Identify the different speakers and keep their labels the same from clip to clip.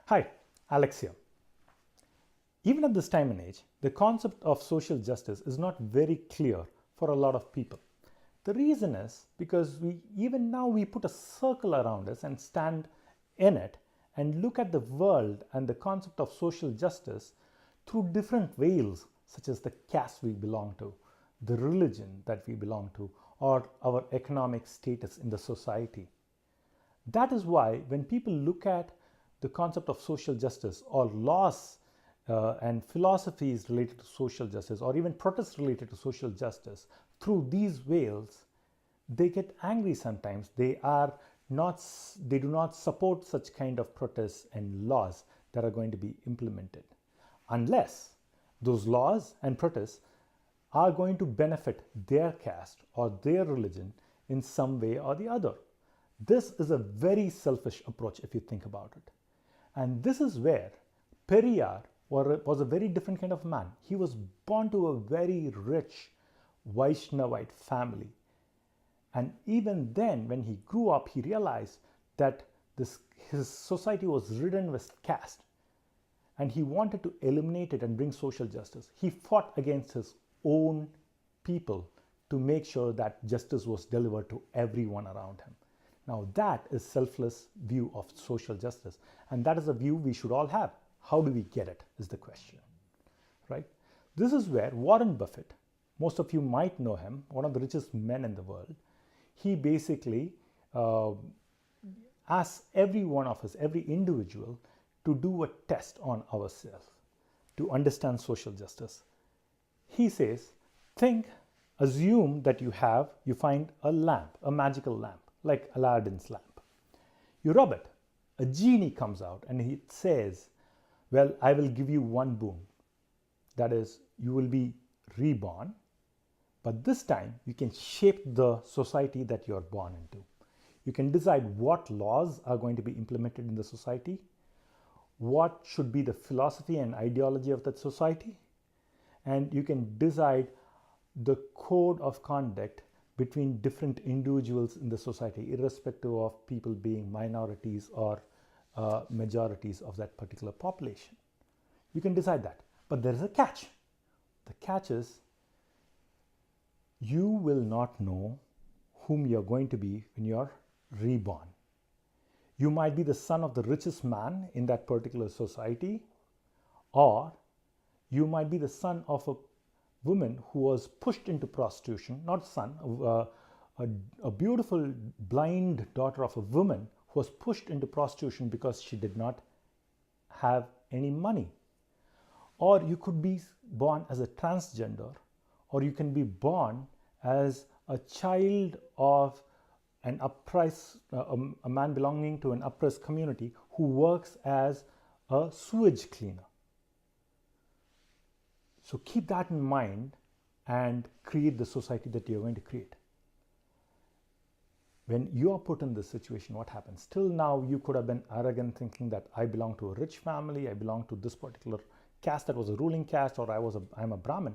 Speaker 1: Hi, Alex here. Even at this time and age, the concept of social justice is not very clear for a lot of people. The reason is because even now we put a circle around us and stand in it and look at the world and the concept of social justice through different veils, such as the caste we belong to, the religion that we belong to, or our economic status in the society. That is why when people look at the concept of social justice or laws and philosophies related to social justice, or even protests related to social justice through these veils, they get angry sometimes. They do not support such kind of protests and laws that are going to be implemented unless those laws and protests are going to benefit their caste or their religion in some way or the other. This is a very selfish approach if you think about it. And this is where Periyar was a very different kind of man. He was born to a very rich Vaishnavite family. And even then, when he grew up, he realized that his society was ridden with caste. And he wanted to eliminate it and bring social justice. He fought against his own people to make sure that justice was delivered to everyone around him. Now that is selfless view of social justice, and that is a view we should all have. How do we get it is the question, right? This is where Warren Buffett, most of you might know him, one of the richest men in the world, he basically asks every one of us, every individual, to do a test on ourselves to understand social justice. He says, assume that you find a lamp, a magical lamp, like Aladdin's lamp. You rub it, a genie comes out and he says, well, I will give you one boon. That is, you will be reborn, but this time you can shape the society that you are born into. You can decide what laws are going to be implemented in the society, what should be the philosophy and ideology of that society, and you can decide the code of conduct between different individuals in the society, irrespective of people being minorities or majorities of that particular population. You can decide that. But there is a catch. The catch is you will not know whom you're going to be when you're reborn. You might be the son of the richest man in that particular society, or you might be the son of a woman who was pushed into prostitution, not son, a beautiful blind daughter of a woman who was pushed into prostitution because she did not have any money. Or you could be born as a transgender, or you can be born as a child of an oppressed, a man belonging to an oppressed community who works as a sewage cleaner. So keep that in mind and create the society that you're going to create. When you are put in this situation, what happens? Till now, you could have been arrogant, thinking that I belong to a rich family, I belong to this particular caste that was a ruling caste, or I'm a Brahmin.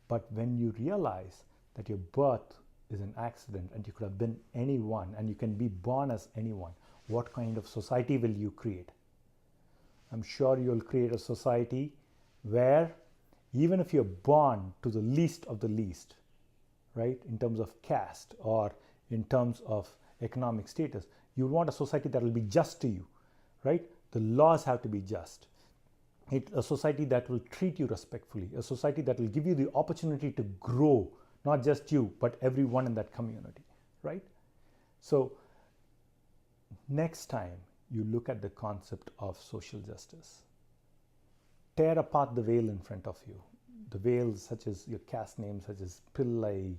Speaker 1: But when you realize that your birth is an accident and you could have been anyone and you can be born as anyone, what kind of society will you create? I'm sure you'll create a society where even if you're born to the least of the least, right, in terms of caste or in terms of economic status, you want a society that will be just to you, right? The laws have to be just. A society that will treat you respectfully, a society that will give you the opportunity to grow, not just you, but everyone in that community, right? So next time you look at the concept of social justice, tear apart the veil in front of you. The veils such as your caste name, such as Pillai,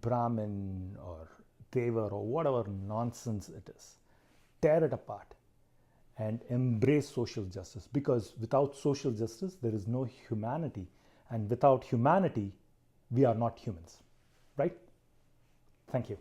Speaker 1: Brahmin or Devar or whatever nonsense it is. Tear it apart and embrace social justice, because without social justice there is no humanity, and without humanity we are not humans, right? Thank you.